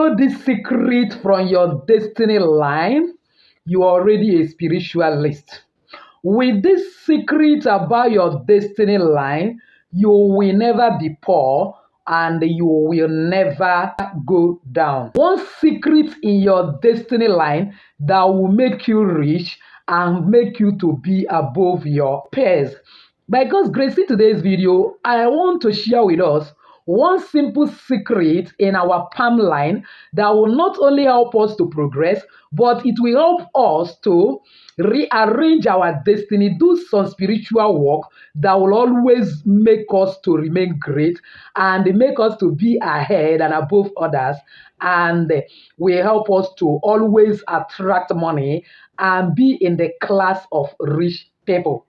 know this secret from your destiny line, you are already a spiritualist. With this secret about your destiny line, you will never be poor and you will never go down. One secret in your destiny line that will make you rich and make you to be above your peers. By God's grace, in today's video, I want to share with us one simple secret in our palm line that will not only help us to progress, but it will help us to rearrange our destiny, do some spiritual work that will always make us to remain great and make us to be ahead and above others, and will help us to always attract money and be in the class of rich people.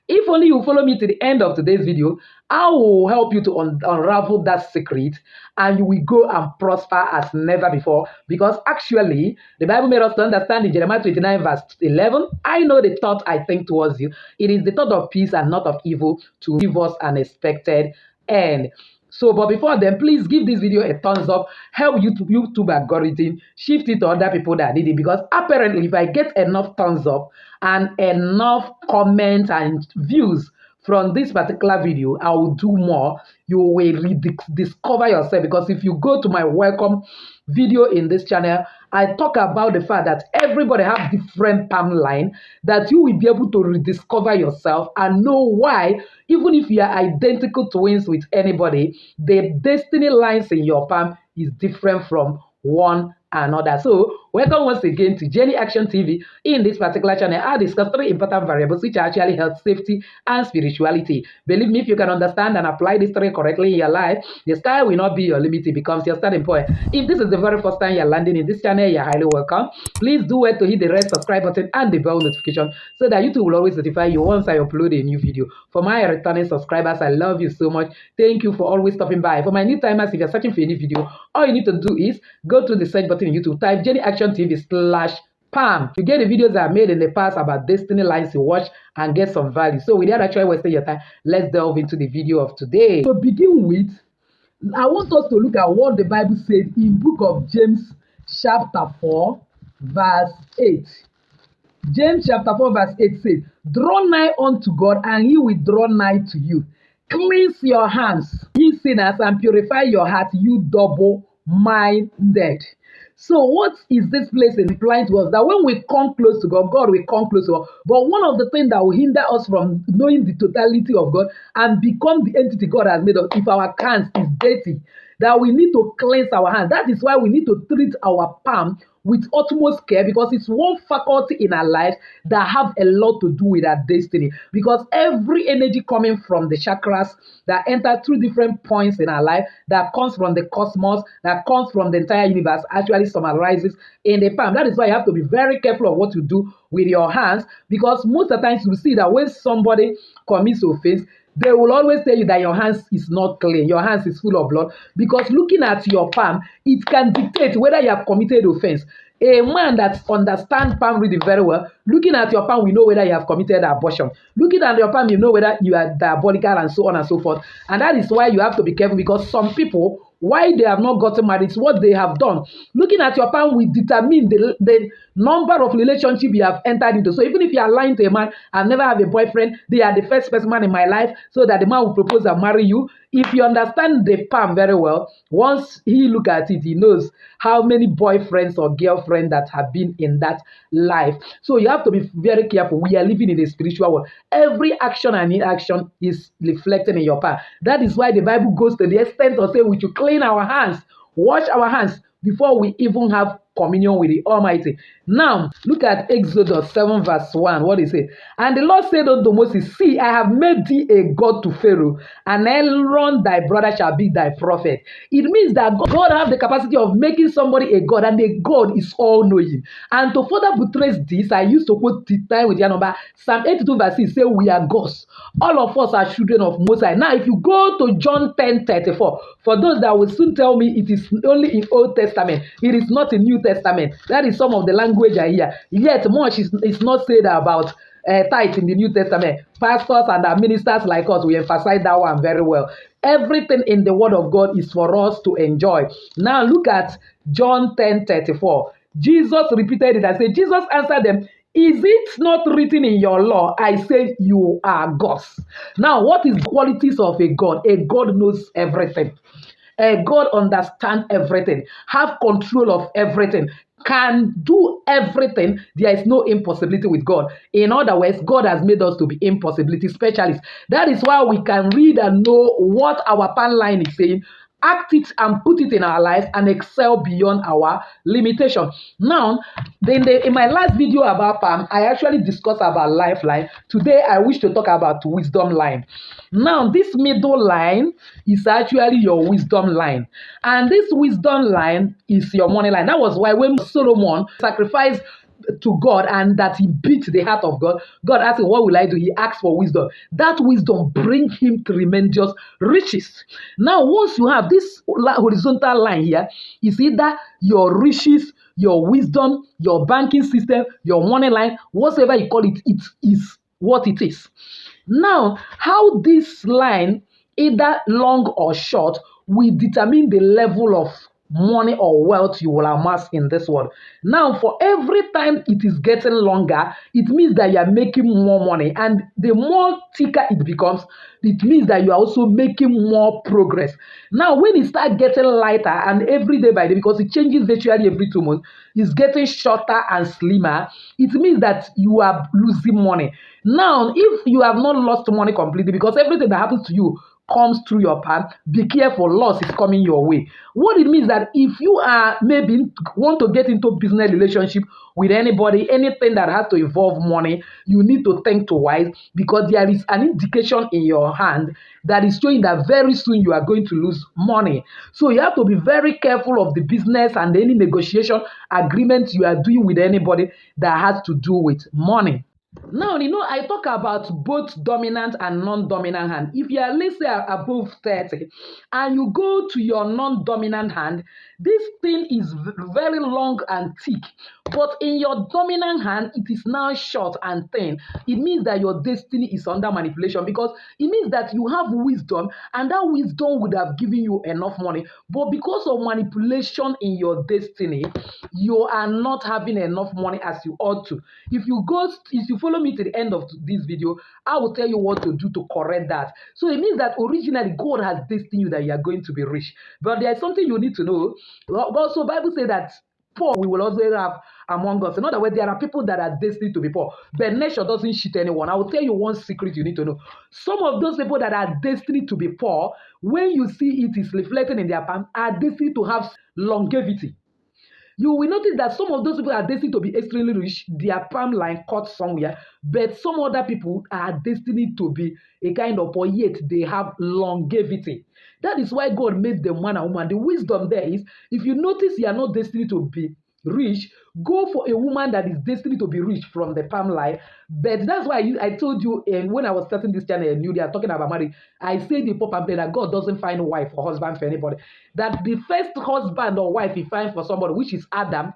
If only you follow me to the end of today's video, I will help you to unravel that secret and you will go and prosper as never before. Because actually, the Bible made us to understand in Jeremiah 29 verse 11, I know the thought I think towards you. It is the thought of peace and not of evil to give us an expected end. So, but before then, please give this video a thumbs up, help YouTube algorithm, shift it to other people that need it. Because apparently, if I get enough thumbs up and enough comments and views from this particular video, I will do more. You will rediscover yourself. Because if you go to my welcome video in this channel, I talk about the fact that everybody have different palm line, that you will be able to rediscover yourself and know why, even if you are identical twins with anybody, the destiny lines in your palm is different from one another. So welcome once again to Jenny Action TV. In this particular channel, I discuss 3 important variables which are actually health, safety, and spirituality. Believe me, if you can understand and apply these 3 correctly in your life, the sky will not be your limit. It becomes your starting point. If this is the very first time you're landing in this channel, you're highly welcome. Please do wait to hit the red subscribe button and the bell notification so that YouTube will always notify you once I upload a new video. For my returning subscribers, I love you so much. Thank you for always stopping by. For my new timers, if you're searching for any video, all you need to do is go to the search button in YouTube, type Jenny Action TV/palm. You get the videos that I made in the past about destiny lines to watch and get some value. So without actually wasting your time, let's delve into the video of today. To begin with, I want us to look at what the Bible said in book of James chapter 4 verse 8. James chapter 4 verse 8 says, "Draw nigh unto God, and he will draw nigh to you. Cleanse your hands, ye sinners, and purify your heart, you double-minded." So what is this place implying to us? That when we come close to God, God will come close to us. But one of the things that will hinder us from knowing the totality of God and become the entity God has made us, if our hands is dirty, that we need to cleanse our hands. That is why we need to treat our palm with utmost care, because it's one faculty in our lives that have a lot to do with our destiny. Because every energy coming from the chakras that enter through different points in our life, that comes from the cosmos, that comes from the entire universe, actually summarizes in the palm. That is why you have to be very careful of what you do with your hands, because most of the times you see that when somebody commits offense, they will always tell you that your hands is not clean, your hands is full of blood, because looking at your palm, it can dictate whether you have committed offense. A man that understands palm reading very well, looking at your palm, we know whether you have committed abortion. Looking at your palm, you know whether you are diabolical and so on and so forth. And that is why you have to be careful, because some people, why they have not gotten married, is what they have done. Looking at your palm will determine the number of relationship you have entered into. So even if you are lying to a man, "I never have a boyfriend, they are the first person in my life," so that the man will propose and marry you. If you understand the palm very well, once he look at it, he knows how many boyfriends or girlfriends that have been in that life. So you have to be very careful. We are living in a spiritual world. Every action and inaction is reflected in your palm. That is why the Bible goes to the extent of saying we should clean our hands, wash our hands before we even have communion with the Almighty. Now, look at Exodus 7 verse 1. What is it? "And the Lord said unto Moses, See, I have made thee a God to Pharaoh, and Aaron thy brother shall be thy prophet." It means that God has the capacity of making somebody a God, and the God is all-knowing. And to further buttress this, I used to quote the time with your number, Psalm 82 verse 6 say, "We are gods. All of us are children of Most High." Now, if you go to John 10:34, for those that will soon tell me it is only in Old Testament, it is not in New Testament. That is some of the language I hear. Yet much is not said about tithe in the New Testament. Pastors and our ministers like us, we emphasize that one very well. Everything in the Word of God is for us to enjoy. Now look at John 10:34. Jesus repeated it and said, Jesus answered them, is it not written in your law? I say you are gods. Now, what is the qualities of a God? A God knows everything. God understands everything, have control of everything, can do everything. There is no impossibility with God. In other words, God has made us to be impossibility specialists. That is why we can read and know what our pan line is saying, act it and put it in our lives and excel beyond our limitation. Now, in my last video about Palm, I actually discussed about lifeline. Today, I wish to talk about wisdom line. Now, this middle line is actually your wisdom line. And this wisdom line is your money line. That was why when Solomon sacrificed to God and that he beat the heart of God, God asked him, what will I do? He asked for wisdom. That wisdom brings him tremendous riches. Now, once you have this horizontal line here, is either your riches, your wisdom, your banking system, your money line, whatever you call it, it is what it is. Now, how this line, either long or short, will determine the level of money or wealth you will amass in this world. Now, for every time it is getting longer, it means that you are making more money. And the more thicker it becomes, it means that you are also making more progress. Now, when it starts getting lighter and every day by day, because it changes virtually every 2 months, it's getting shorter and slimmer, it means that you are losing money. Now, if you have not lost money completely, because everything that happens to you comes through your path, be careful, loss is coming your way. What it means that if you are maybe want to get into business relationship with anybody, anything that has to involve money, you need to think twice, because there is an indication in your hand that is showing that very soon you are going to lose money. So you have to be very careful of the business and any negotiation agreement you are doing with anybody that has to do with money. Now, I talk about both dominant and non-dominant hand. If you are, let's say, above 30 and you go to your non-dominant hand, this thing is very long and thick. But in your dominant hand, it is now short and thin. It means that your destiny is under manipulation, because it means that you have wisdom and that wisdom would have given you enough money. But because of manipulation in your destiny, you are not having enough money as you ought to. If you follow me to the end of this video, I will tell you what to do to correct that. So it means that originally God has destined you that you are going to be rich. But there is something you need to know. Also, Bible says that poor we will also have among us. In other words, there are people that are destined to be poor. But nature doesn't cheat anyone. I will tell you one secret you need to know. Some of those people that are destined to be poor, when you see it is reflecting in their palm, are destined to have longevity. You will notice that some of those people are destined to be extremely rich, their palm line cut somewhere, but some other people are destined to be a kind of poor, yet they have longevity. That is why God made them man and woman. The wisdom there is, if you notice you are not destined to be rich, go for a woman that is destined to be rich from the palm line. But that's why I told you, and when I was starting this channel and they are talking about marriage, I said the pop and play that God doesn't find a wife or husband for anybody. That the first husband or wife he finds for somebody, which is Adam,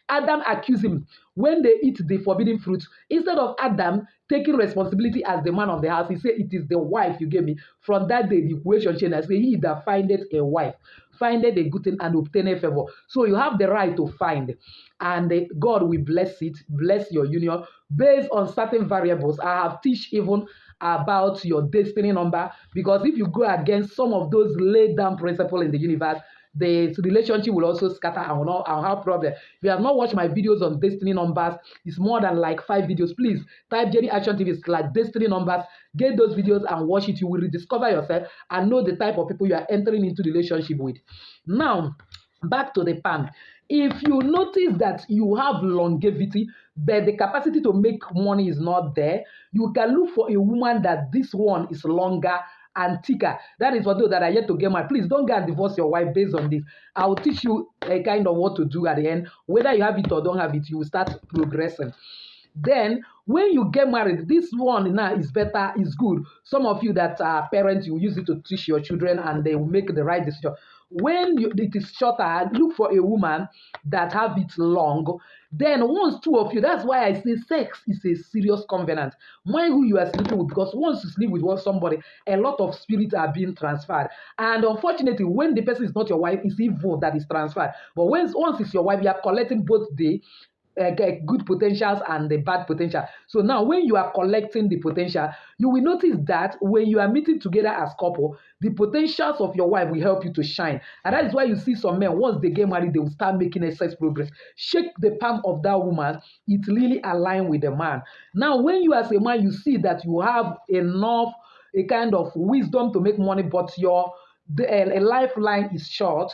Adam accused him when they eat the forbidden fruit. Instead of Adam taking responsibility as the man of the house, he said, it is the wife you gave me. From that day, the equation changed. I say, he that findeth a wife, findeth a good thing and obtaineth favor. So you have the right to find. And God will bless it, bless your union based on certain variables. I have teach even about your destiny number, because if you go against some of those laid down principles in the universe, the relationship will also scatter and will have problem. If you have not watched my videos on destiny numbers, it's more than like 5 videos. Please type Jenny Action TV / destiny numbers. Get those videos and watch it. You will rediscover yourself and know the type of people you are entering into the relationship with. Now, back to the palm. If you notice that you have longevity, but the capacity to make money is not there, you can look for a woman that this one is longer and thicker. That is for those that are yet to get married. Please don't go and divorce your wife based on this. I will teach you a kind of what to do at the end. Whether you have it or don't have it, you will start progressing. Then, when you get married, this one now is better, is good. Some of you that are parents, you use it to teach your children and they will make the right decision. When it is shorter, look for a woman that have it long. Then once two of you, that's why I say sex is a serious covenant. Mind who you are sleeping with, because once you sleep with somebody, a lot of spirits are being transferred. And unfortunately, when the person is not your wife, it's evil that is transferred. But once it's your wife, you are collecting both the good potentials and the bad potential. So now when you are collecting the potential, you will notice that when you are meeting together as couple, the potentials of your wife will help you to shine. And that is why you see some men, once they get married, they will start making excess progress. Shake the palm of that woman, it really aligns with the man. Now when you as a man, you see that you have enough a kind of wisdom to make money, but a lifeline is short.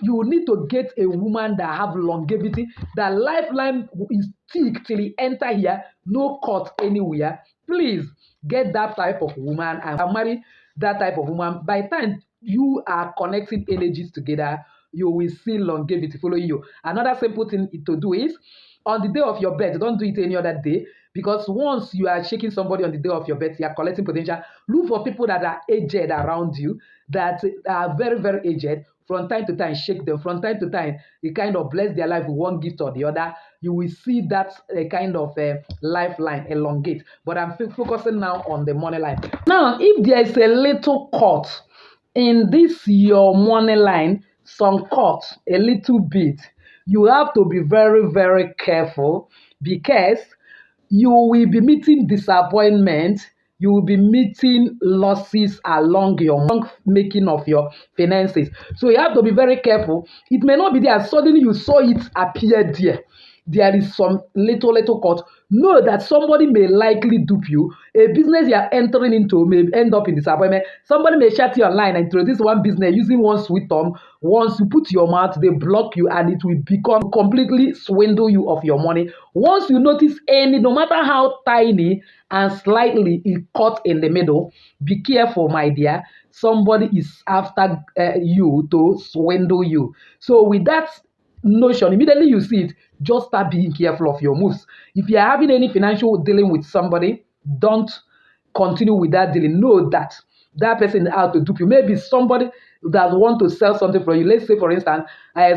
You need to get a woman that have longevity. That lifeline is thick till he enter here, no cut anywhere. Please get that type of woman and marry that type of woman. By the time you are connecting energies together, you will see longevity following you. Another simple thing to do is on the day of your birth, don't do it any other day, because once you are shaking somebody on the day of your birth, you are collecting potential. Look for people that are aged around you, that are very, very aged. From time to time, shake them. From time to time, you kind of bless their life with one gift or the other. You will see that kind of lifeline elongate. But I'm focusing now on the money line. Now, if there is a little cut in this your money line, some cut, a little bit, you have to be very, very careful, because you will be meeting disappointment, you will be meeting losses along your making of your finances. So you have to be very careful. It may not be there, suddenly you saw it appear there. There is some little cut. Know that somebody may likely dupe you. A business you are entering into may end up in disappointment. Somebody may chat you online and introduce one business using one sweet term. Once you put your mouth, they block you and it will become completely swindle you of your money. Once you notice any, no matter how tiny and slightly it cut in the middle, be careful, my dear. Somebody is after you to swindle you. So with that notion, immediately you see it, just start being careful of your moves. If you are having any financial dealing with somebody, don't continue with that dealing. Know that that person is out to dupe you. Maybe somebody that want to sell something for you. Let's say, for instance,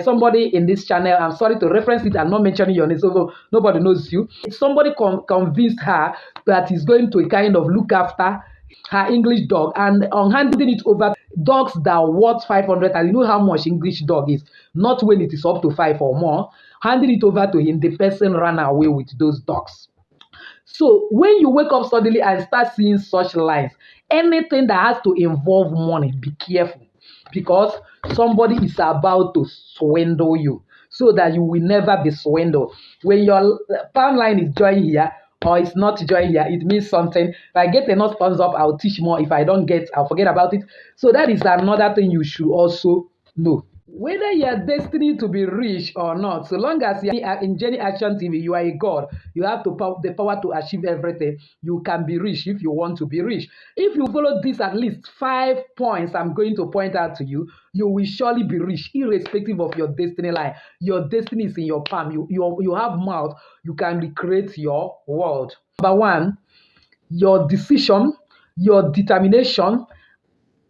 somebody in this channel, I'm sorry to reference it, I'm not mentioning your name, so nobody knows you. Somebody convinced her that he's going to kind of look after her English dog, and on handing it over, dogs that are worth 500, and you know how much English dog is, not when it is up to 5 or more, handing it over to him, the person ran away with those dogs. So when you wake up suddenly and start seeing such lines, anything that has to involve money, be careful, because somebody is about to swindle you, so that you will never be swindled. When your palm line is joined here or it's not joined here, it means something. If I get enough thumbs up, I'll teach more. If I don't get, I'll forget about it. So that is another thing you should also know. Whether you are destined to be rich or not, so long as you are in Jenny Action TV, you are a God. You have the power to achieve everything. You can be rich if you want to be rich. If you follow this at least 5 points I'm going to point out to you, you will surely be rich, irrespective of your destiny line. Your destiny is in your palm. You have mouth. You can recreate your world. Number one, your decision, your determination,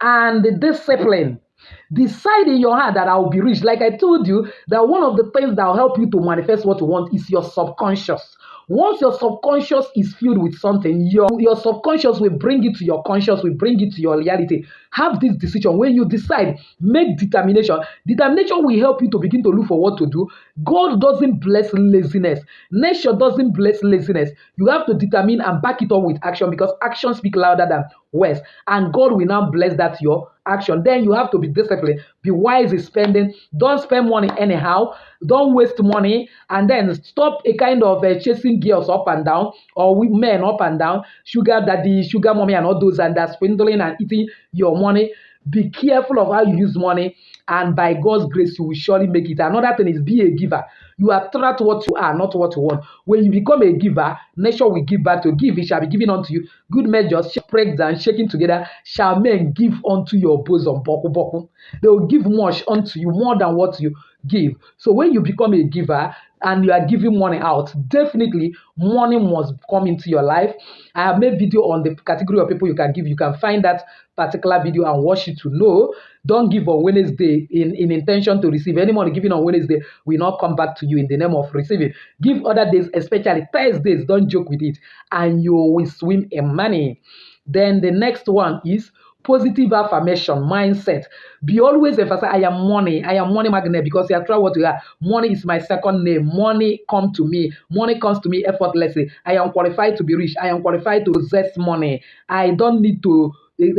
and the discipline. Decide in your heart that I will be rich. Like I told you, that one of the things that will help you to manifest what you want is your subconscious. Once your subconscious is filled with something, your subconscious will bring it to your conscious, will bring it to your reality. Have this decision. When you decide, make determination. Determination will help you to begin to look for what to do. God doesn't bless laziness. Nature doesn't bless laziness. You have to determine and back it up with action, because action speaks louder than words. And God will now bless that your action. Then you have to be disciplined. Be wise in spending. Don't spend money anyhow. Don't waste money. And then stop a kind of chasing girls up and down, or men up and down, sugar daddy, sugar mommy, and all those, and that swindling and eating your money. Be careful of how you use money, and by God's grace, you will surely make it. Another thing is, be a giver. You attract what you are, not what you want. When you become a giver, nature will give back to you. Give, it shall be given unto you. Good measures, pressed down, shaking together, shall men give unto your bosom. Boku, boku. They will give much unto you, more than what you give. So when you become a giver, and you are giving money out, definitely money must come into your life. I have made video on the category of people you can give. You can find that particular video and watch it to know. Don't give on Wednesday in intention to receive. Any money given on Wednesday will not come back to you in the name of receiving. Give other days, especially Thursdays. Don't joke with it, and you will swim in money. Then the next one is positive affirmation mindset. Be always emphasize, I am money magnet, because you are trying what you are. Money is my second name. Money come to me. Money comes to me effortlessly. I am qualified to be rich. I am qualified to possess money. I don't need to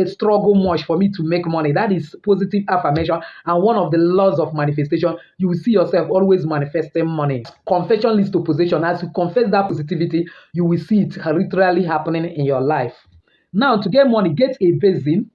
struggle much for me to make money. That is positive affirmation, and one of the laws of manifestation. You will see yourself always manifesting money. Confession leads to possession. As you confess that positivity, you will see it literally happening in your life. Now, to get money, get a basin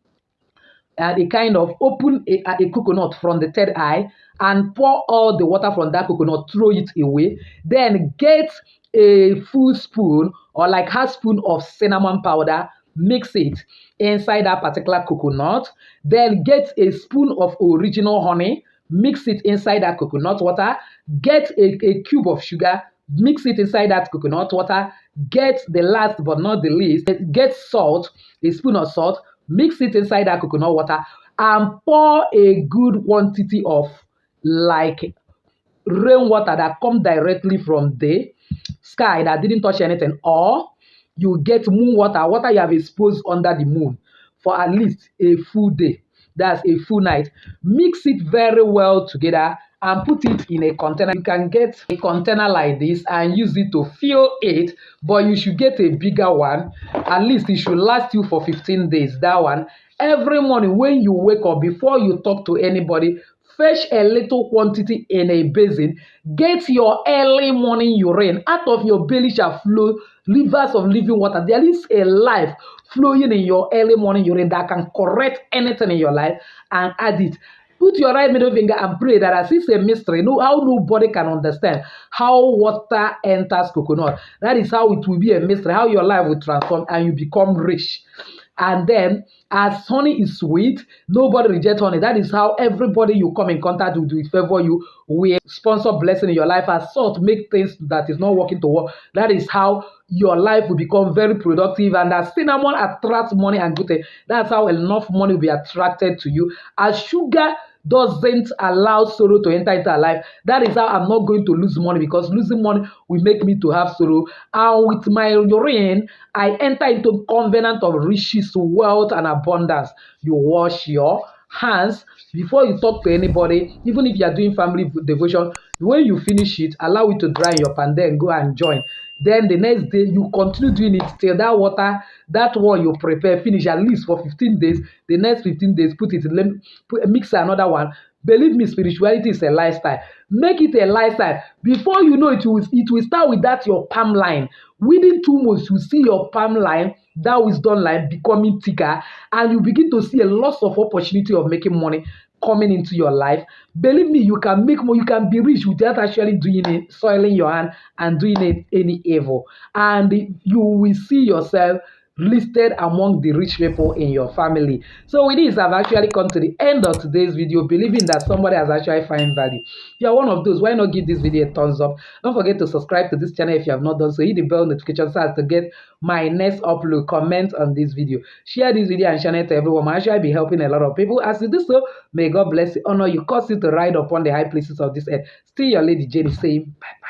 and a kind of open a coconut from the third eye and pour all the water from that coconut, throw it away. Then get a full spoon or like half spoon of cinnamon powder, mix it inside that particular coconut. Then get a spoon of original honey, mix it inside that coconut water. Get a cube of sugar, mix it inside that coconut water. Get the last but not the least, get salt, a spoon of salt, mix it inside that coconut water, and pour a good quantity of like rainwater that come directly from the sky that didn't touch anything, or you get moon water, water you have exposed under the moon for at least a full day. That's a full night. Mix it very well together and put it in a container. You can get a container like this and use it to fill it, but you should get a bigger one. At least it should last you for 15 days. That one. Every morning when you wake up, before you talk to anybody, fetch a little quantity in a basin. Get your early morning urine. Out of your belly shall flow rivers of living water. There is a life flowing in your early morning urine that can correct anything in your life, and add it. Put your right middle finger and pray that, as it's a mystery, know how nobody can understand how water enters coconut. That is how it will be a mystery, how your life will transform and you become rich. And then, as honey is sweet, nobody rejects honey. That is how everybody you come in contact with will favor you, will sponsor blessing in your life. As salt make things that is not working to work. That is how your life will become very productive. And as cinnamon attracts money and good things, that's how enough money will be attracted to you. As sugar doesn't allow sorrow to enter into our life, that is how I'm not going to lose money, because losing money will make me to have sorrow. And with my urine, I enter into covenant of riches, wealth, and abundance. You wash your hands before you talk to anybody. Even if you are doing family devotion, when you finish it, allow it to dry in your pan, then go and join. Then the next day, you continue doing it till that water, that one you prepare, finish at least for 15 days. The next 15 days, put it, mix another one. Believe me, spirituality is a lifestyle. Make it a lifestyle. Before you know it, it will start with that your palm line. Within 2 months, you see your palm line, that wisdom line becoming thicker, and you begin to see a lot of opportunity of making money coming into your life. Believe me, you can make more, you can be rich without actually doing it, soiling your hand and doing it any evil. And you will see yourself listed among the rich people in your family. So with this, I've actually come to the end of today's video, believing that somebody has actually found value. If you are one of those, why not give this video a thumbs up? Don't forget to subscribe to this channel if you have not done so. Hit the bell notification so as to get my next upload. Comment on this video, share this video, and share it to everyone. I shall be helping a lot of people. As you do so, may God bless you, honor you, cause you to ride upon the high places of this earth. Still your lady Jenny saying bye.